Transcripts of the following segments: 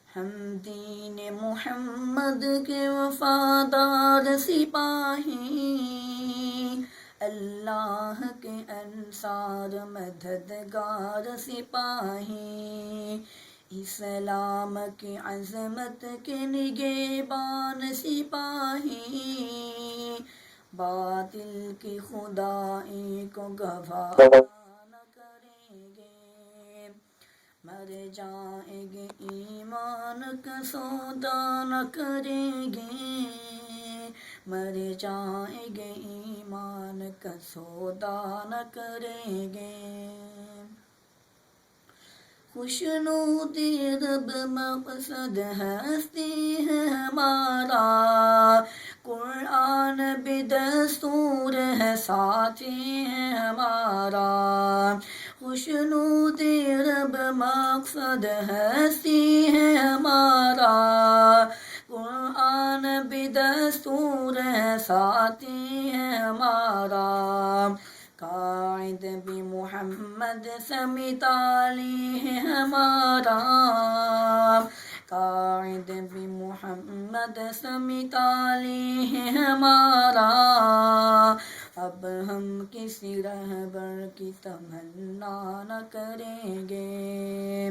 ہم دین محمد کے وفادار سپاہی، اللہ کے انصار مددگار سپاہی، اسلام کی عظمت کے نگہبان سپاہی، باطل کی خدائی کو گوارا نہ کریں گے، مر جائیں گے ایمان کا سودا نہ کریں گے، مر جائیں گے ایمان کا سودا نہ کریں گے۔ خوشنودی رب مقصد ہستی ہے ہمارا، قرآن بھی دستور ہے ساتھی ہے ہمارا، خوشنودی رب مقصد ہستی ہے ہمارا، قرآن بھی دستور ہے ساتھی ہے ہمارا، قائد بھی محمد سمیت علی ہے ہمارا، قائد بھی محمد سمیت علی ہے ہمارا، اب ہم کسی رہبر کی تمنا نہ کریں گے،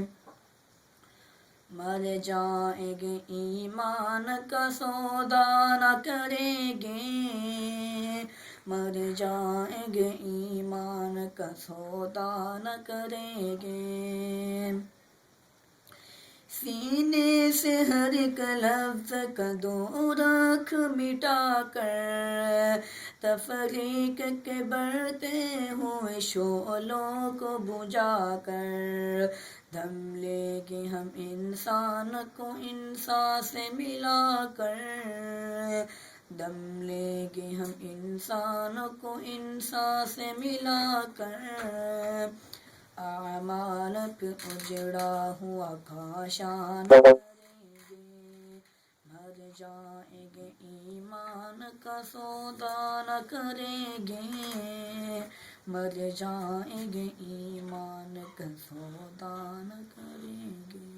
مر جائیں گے ایمان کا سودا نہ کریں گے، مر جائیں گے ایمان کا سودا نہ کریں گے۔ سینے سے ہر ایک لفظ کا دو رکھ مٹا کر، تفریق کے بڑھتے ہوئے شعلوں کو بجھا کر، دم لیں گے ہم انسان کو انسان سے ملا کر، دم لیں گے ہم انسان کو انسان سے ملا کر، اعمال پہ اجڑا ہوا کاشان کریں گے، مر جائیں گے ایمان کا سودا نہ کریں گے، مر جائیں گے ایمان کا سودا نہ کریں گے۔